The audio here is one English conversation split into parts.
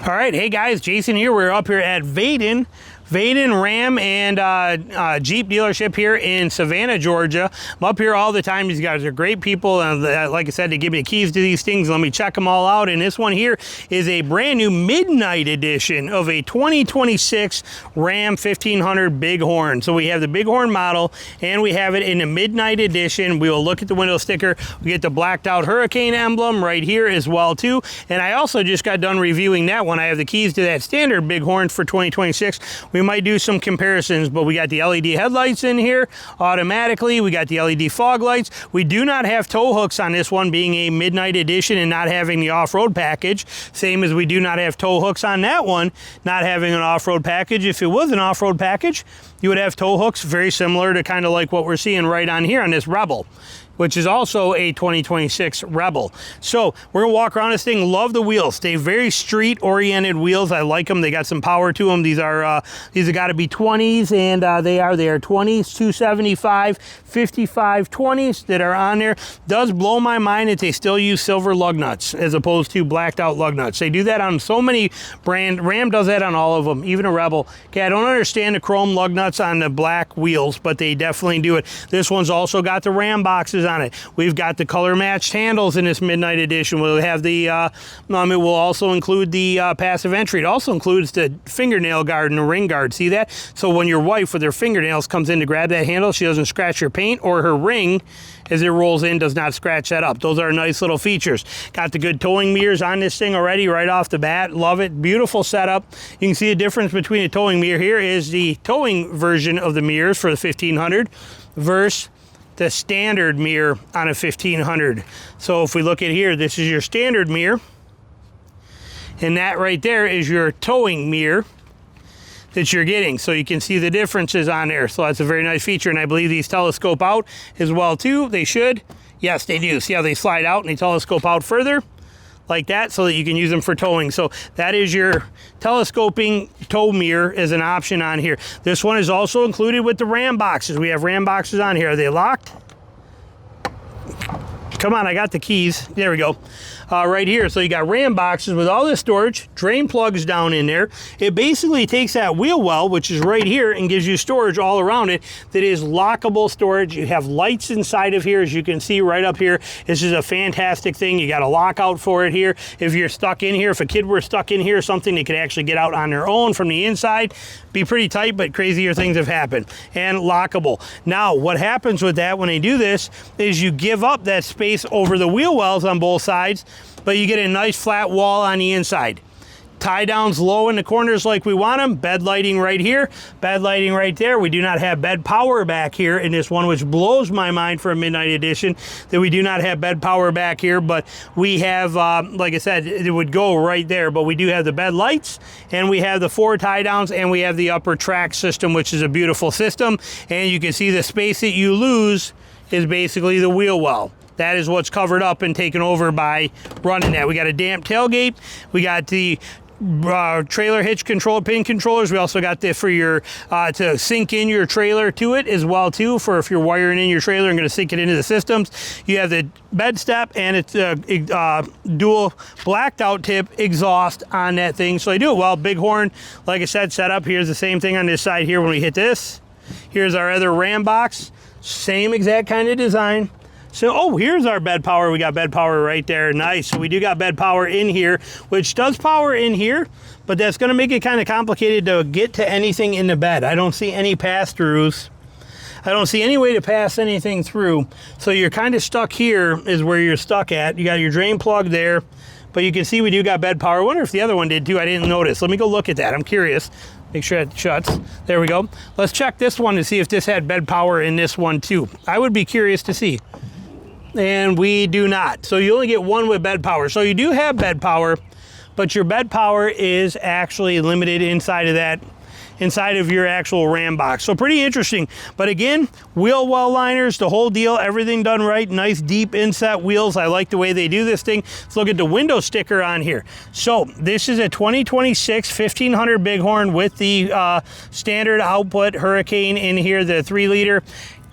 All right, hey guys, Jason here. We're up here at Vaden Ram and Jeep dealership here in Savannah, Georgia. I'm up here all the time. These guys are great people, and like I said, they give me the keys to these things. Let me check them all out. And this one here is a brand new midnight edition of a 2026 Ram 1500 Bighorn. So we have the Bighorn model, and we have it in a midnight edition. We will look at the window sticker. We get the blacked out Hurricane emblem right here as well too. And I also just got done reviewing that one. I have the keys to that standard Bighorn for 2026. We might do some comparisons, but we got the LED headlights in here automatically. We got the LED fog lights. We do not have tow hooks on this one, being a midnight edition and not having the off-road package. Same as we do not have tow hooks on that one, not having an off-road package. If it was an off-road package, you would have tow hooks very similar to kind of like what we're seeing right on here on this Rebel, which is also a 2026 Rebel. So we're gonna walk around this thing. Love the wheels. They very street-oriented wheels. I like them. They got some power to them. These have got to be 20s, and they are 20s, 275, 55 20s that are on there. Does blow my mind that they still use silver lug nuts as opposed to blacked out lug nuts. They do that on so many brands. Ram does that on all of them, even a Rebel. Okay, I don't understand the chrome lug nuts on the black wheels, but they definitely do it. This one's also got the Ram boxes on it. We've got the color matched handles in this midnight edition. We'll have the it will also include the passive entry. It also includes the fingernail guard and the ring guard. See that? So when your wife with her fingernails comes in to grab that handle, she doesn't scratch her paint, or her ring as it rolls in does not scratch that up. Those are nice little features. Got the good towing mirrors on this thing already right off the bat. Love it. Beautiful setup. You can see the difference between a towing mirror. Here is the towing version of the mirrors for the 1500 versus the standard mirror on a 1500. So if we look at here, this is your standard mirror, and that right there is your towing mirror that you're getting. So you can see the differences on there. So that's a very nice feature, and I believe these telescope out as well too. They should. Yes, they do. See how they slide out and they telescope out further? Like that, so that you can use them for towing. So that is your telescoping tow mirror as an option on here. This one is also included with the Ram boxes. We have Ram boxes on here. Are they locked? Come on, I got the keys. There we go. Right here. So you got Ram boxes with all this storage, drain plugs down in there. It basically takes that wheel well, which is right here, and gives you storage all around it that is lockable storage. You have lights inside of here, as you can see right up here. This is a fantastic thing. You got a lockout for it here. If you're stuck in here, if a kid were stuck in here, something they could actually get out on their own from the inside. Be pretty tight, but crazier things have happened. And lockable. Now, what happens with that when they do this is you give up that space over the wheel wells on both sides, but you get a nice flat wall on the inside. Tie downs low in the corners like we want them. Bed lighting right here, bed lighting right there. We do not have bed power back here in this one, which blows my mind for a midnight edition that we do not have bed power back here, but we have, like I said, it would go right there, but we do have the bed lights, and we have the 4 tie downs, and we have the upper track system, which is a beautiful system. And you can see the space that you lose is basically the wheel well. That is what's covered up and taken over by running that. We got a damp tailgate. We got the trailer hitch control pin controllers. We also got the for your to sync in your trailer to it as well too, for if you're wiring in your trailer and going to sync it into the systems. You have the bed step, and it's dual blacked out tip exhaust on that thing. So they do it well. Bighorn, like I said, set up. Here's the same thing on this side here when we hit this. Here's our other Ram box. Same exact kind of design. So, oh, here's our bed power. We got bed power right there. Nice. So we do got bed power in here, which does power in here, but that's going to make it kind of complicated to get to anything in the bed. I don't see any pass-throughs. I don't see any way to pass anything through. So you're kind of stuck here is where you're stuck at. You got your drain plug there, but you can see we do got bed power. I wonder if the other one did too. I didn't notice. Let me go look at that. I'm curious. Make sure it shuts. There we go. Let's check this one to see if this had bed power in this one too. I would be curious to see. And we do not. So you only get one with bed power. So you do have bed power, but your bed power is actually limited inside of that, inside of your actual Ram box. So pretty interesting. But again, wheel well liners, the whole deal, everything done right. Nice deep inset wheels. I like the way they do this thing. Let's look at the window sticker on here. So this is a 2026 1500 Bighorn with the standard output Hurricane in here, the 3-liter.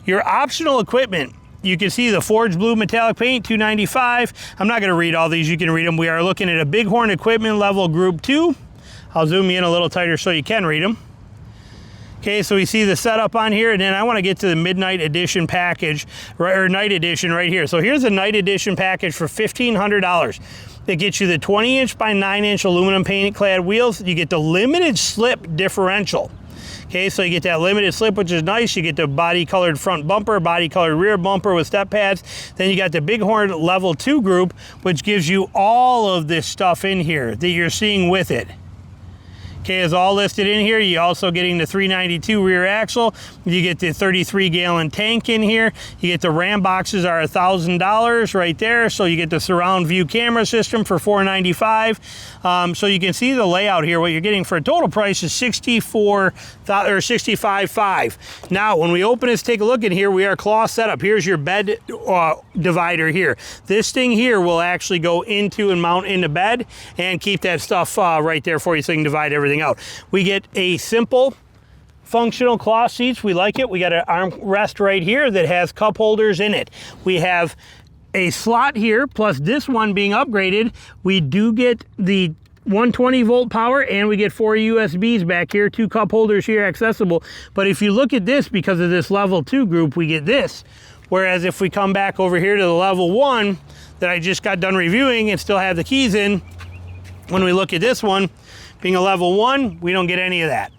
Your optional equipment you can see the forged blue metallic paint, $295. I'm not going to read all these. You can read them. We are looking at a Bighorn Equipment Level Group 2. I'll zoom you in a little tighter so you can read them. Okay, so we see the setup on here, and then I want to get to the Midnight Edition package, or Night Edition right here. So here's a Night Edition package for $1,500. It gets you the 20-inch by 9-inch aluminum paint-clad wheels. You get the limited slip differential. Okay, so you get that limited slip, which is nice. You get the body-colored front bumper, body-colored rear bumper with step pads. Then you got the Bighorn Level 2 group, which gives you all of this stuff in here that you're seeing with it. Okay, it's all listed in here. You're also getting the 392 rear axle. You get the 33-gallon tank in here. You get the Ram boxes are $1,000 right there. So you get the surround view camera system for $495. So you can see the layout here. What you're getting for a total price is $65,500. Now, when we open this, take a look in here. We are cloth setup. Here's your bed divider here. This thing here will actually go into and mount into bed and keep that stuff right there for you so you can divide everything out. We get a simple functional cloth seats. We like it. We got an armrest right here that has cup holders in it. We have a slot here, plus this one being upgraded. We do get the 120 volt power, and we get 4 USBs back here, 2 cup holders here accessible. But if you look at this, because of this level 2 group, we get this. Whereas if we come back over here to the level 1 that I just got done reviewing and still have the keys in, when we look at this one, being a level 1, we don't get any of that.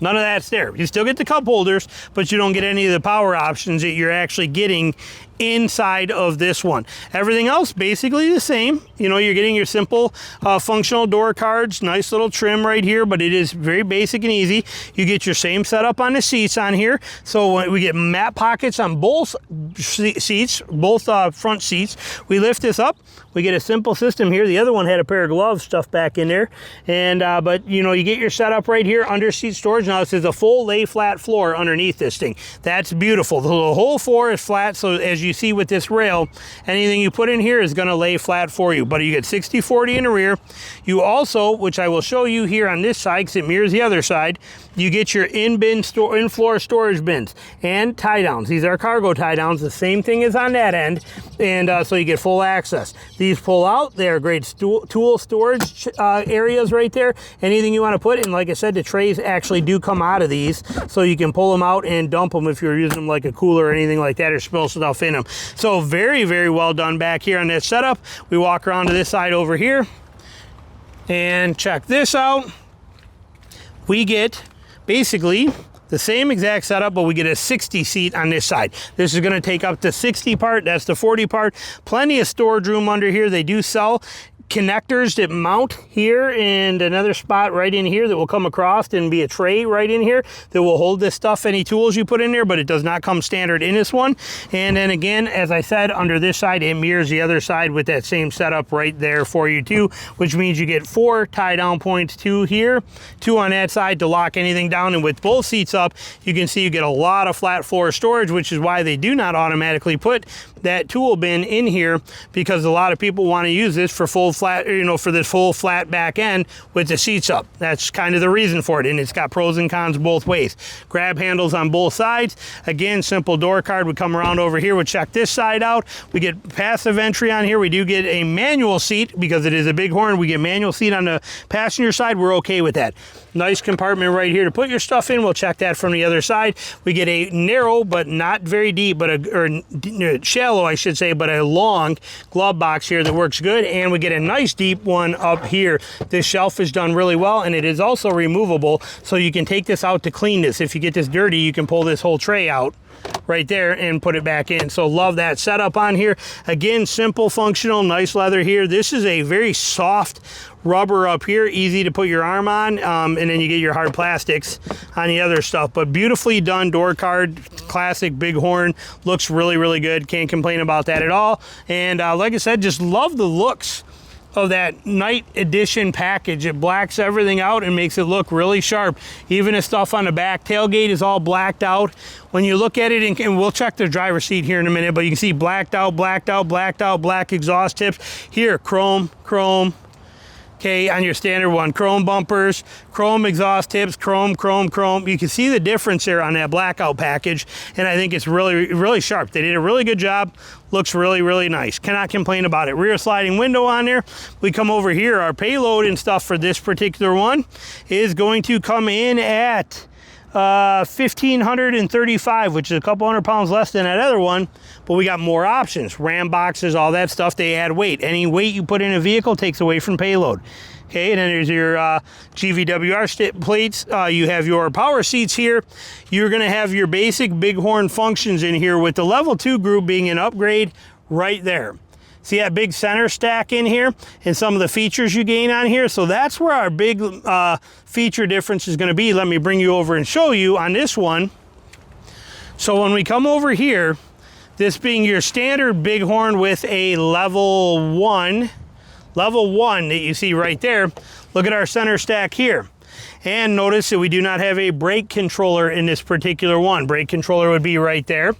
None of that's there. You still get the cup holders, but you don't get any of the power options that you're actually getting inside of this one. Everything else basically the same. You know, you're getting your simple functional door cards, nice little trim right here, but it is very basic and easy. You get your same setup on the seats on here. So we get mat pockets on both seats, both front seats. We lift this up. We get a simple system here. The other one had a pair of gloves stuffed back in there. And but you know, you get your setup right here under seat storage. Now this is a full lay flat floor underneath this thing. That's beautiful. The whole floor is flat, so as you see with this rail, anything you put in here is going to lay flat for you. But you get 60/40 in the rear. You also, which I will show you here on this side because it mirrors the other side, you get your in-floor storage bins and tie downs. These are cargo tie downs, the same thing as on that end, and so you get full access. These pull out. They are great tool storage areas right there. Anything you want to put, and like I said, the trays actually do come out of these, so you can pull them out and dump them if you're using them like a cooler or anything like that, or spill stuff in them. So very, very well done back here on this setup. We walk around to this side over here and check this out. We get basically the same exact setup, but we get a 60 seat on this side. This is going to take up the 60 part. That's the 40 part. Plenty of storage room under here. They do sell connectors that mount here and another spot right in here that will come across and be a tray right in here that will hold this stuff, any tools you put in there, but it does not come standard in this one. And then again, as I said, under this side, it mirrors the other side with that same setup right there for you too, which means you get 4 tie down points, 2 here, 2 on that side to lock anything down. And with both seats up, you can see you get a lot of flat floor storage, which is why they do not automatically put that tool bin in here, because a lot of people want to use this for full flat, you know, for this full flat back end with the seats up. That's kind of the reason for it, and it's got pros and cons both ways. Grab handles on both sides. Again, simple door card. We come around over here. We check this side out. We get passive entry on here. We do get a manual seat because it is a Bighorn. We get manual seat on the passenger side. We're okay with that. Nice compartment right here to put your stuff in. We'll check that from the other side. We get a narrow but not very deep, but or shallow, I should say, but a long glove box here that works good. And we get a nice deep one up here. This shelf is done really well, and it is also removable, so you can take this out to clean this. If you get this dirty, you can pull this whole tray out right there and put it back in. So love that setup on here. Again, simple, functional, nice leather here. This is a very soft rubber up here, easy to put your arm on, and then you get your hard plastics on the other stuff. But beautifully done door card, classic Bighorn, looks really, really good. Can't complain about that at all. And like I said, just love the looks of that Night Edition package. It blacks everything out and makes it look really sharp. Even the stuff on the back tailgate is all blacked out. When you look at it, and we'll check the driver's seat here in a minute, but you can see blacked out, blacked out, blacked out, black exhaust tips. Here, chrome, chrome, okay, on your standard one. Chrome bumpers, chrome exhaust tips, chrome. You can see the difference there on that blackout package, and I think it's really, really sharp. They did a really good job. Looks really, really nice. Cannot complain about it. Rear sliding window on there. We come over here. Our payload and stuff for this particular one is going to come in at 1,535, which is a couple hundred pounds less than that other one, but we got more options. Ram boxes, all that stuff, they add weight. Any weight you put in a vehicle takes away from payload. Okay, and then there's your GVWR plates. You have your power seats here. You're gonna have your basic Bighorn functions in here with the level 2 group being an upgrade right there. See that big center stack in here and some of the features you gain on here? So that's where our big feature difference is gonna be. Let me bring you over and show you on this one. So when we come over here, this being your standard Bighorn with a level 1 that you see right there, look at our center stack here. And notice that we do not have a brake controller in this particular one. Brake controller would be right there.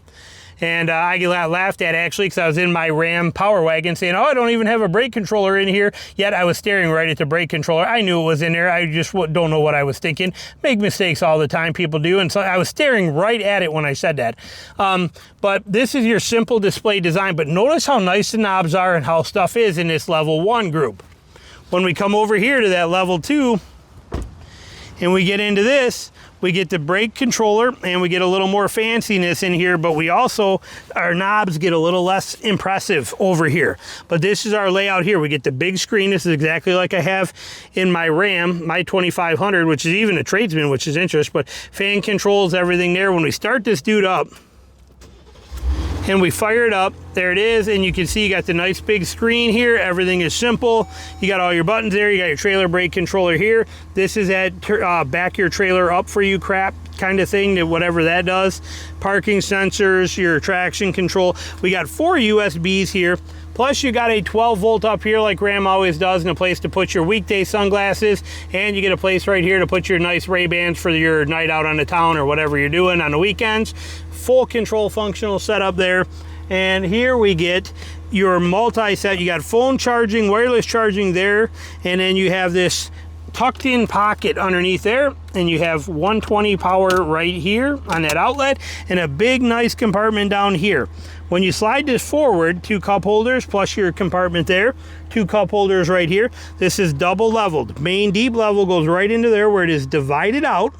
And I got laughed at actually because I was in my Ram Power Wagon saying, oh, I don't even have a brake controller in here. Yet I was staring right at the brake controller. I knew it was in there. I just don't know what I was thinking. Make mistakes all the time, people do. And so I was staring right at it when I said that. But this is your simple display design. But notice how nice the knobs are and how stuff is in this level 1 group. When we come over here to that level 2 and we get into this, we get the brake controller and we get a little more fanciness in here, but we also, our knobs get a little less impressive over here. But this is our layout here. We get the big screen. This is exactly like I have in my Ram, my 2500, which is even a Tradesman, which is interesting, but fan controls, everything there. When we start this dude up, and we fire it up, there it is, and you can see you got the nice big screen here. Everything is simple. You got all your buttons there. You got your trailer brake controller here. This is that back your trailer up for you crap kind of thing, that whatever that does. Parking sensors, your traction control. We got 4 USBs here. Plus you got a 12 volt up here like Ram always does, and a place to put your weekday sunglasses, and you get a place right here to put your nice Ray-Bans for your night out on the town or whatever you're doing on the weekends. Full control functional setup there. And here we get your multi-set. You got phone charging, wireless charging there, and then you have this tucked in pocket underneath there, and you have 120 power right here on that outlet, and a big nice compartment down here. When you slide this forward, 2 cup holders plus your compartment there, 2 cup holders right here. This is double leveled. Main deep level goes right into there where it is divided out,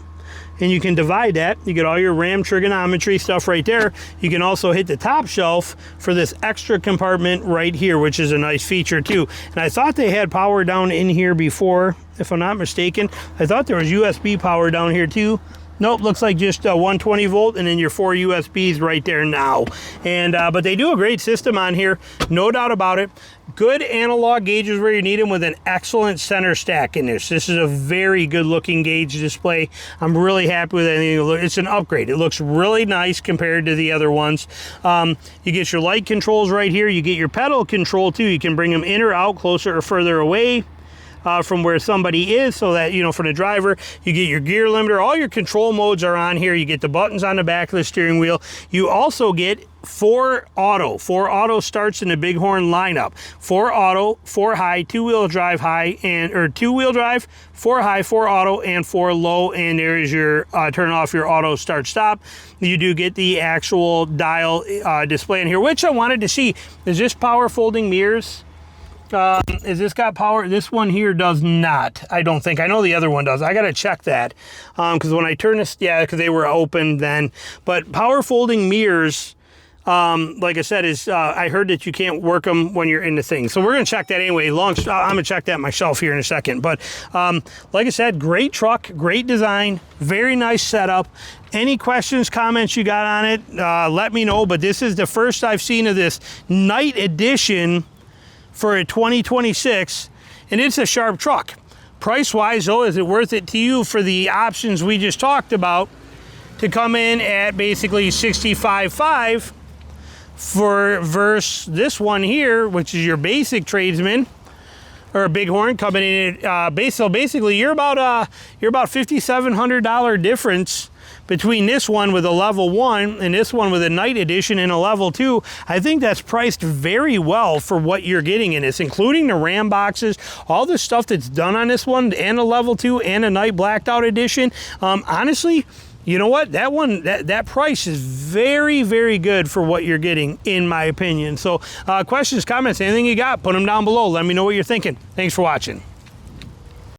and you can divide that. You get all your Ram trigonometry stuff right there. You can also hit the top shelf for this extra compartment right here, which is a nice feature too. And I thought they had power down in here before, if I'm not mistaken. I thought there was USB power down here too. Nope, looks like just 120 volt, and then your 4 USBs right there now. And but they do a great system on here, no doubt about it. Good analog gauges where you need them, with an excellent center stack in this. This is a very good looking gauge display. I'm really happy with it. It's an upgrade. It looks really nice compared to the other ones. You get your light controls right here. You get your pedal control too. You can bring them in or out, closer or further away from where somebody is, so that, you know, for the driver. You get your gear limiter. All your control modes are on here. You get the buttons on the back of the steering wheel. You also get 4 auto starts in the Bighorn lineup. 4 auto, 4 high, 2-wheel drive high, and or 2-wheel drive, 4 high, 4 auto, and 4 low. And there is your turn off your auto start stop. You do get the actual dial display in here, which I wanted to see. Is this power folding mirrors? Is this got power? This one here does not, I don't think. I know the other one does. I gotta check that, because when I turn this, yeah, because they were open then. But power folding mirrors, like I said, is I heard that you can't work them when you're in the thing. So we're gonna check that anyway. I'm gonna check that myself here in a second. But like I said, great truck, great design, very nice setup. Any questions, comments you got on it, let me know. But this is the first I've seen of this night edition for a 2026, and it's a sharp truck. Price-wise, though, is it worth it to you for the options we just talked about to come in at basically $65,500 for versus this one here, which is your basic Tradesman, or a Bighorn coming in at so basically you're about $5,700 difference between this one with a level 1 and this one with a night edition and a level 2. I think that's priced very well for what you're getting in this, including the Ram boxes, all the stuff that's done on this one, and a level 2 and a night blacked out edition. Honestly, you know what? That one, that price is very, very good for what you're getting, in my opinion. So questions, comments, anything you got, put them down below. Let me know what you're thinking. Thanks for watching.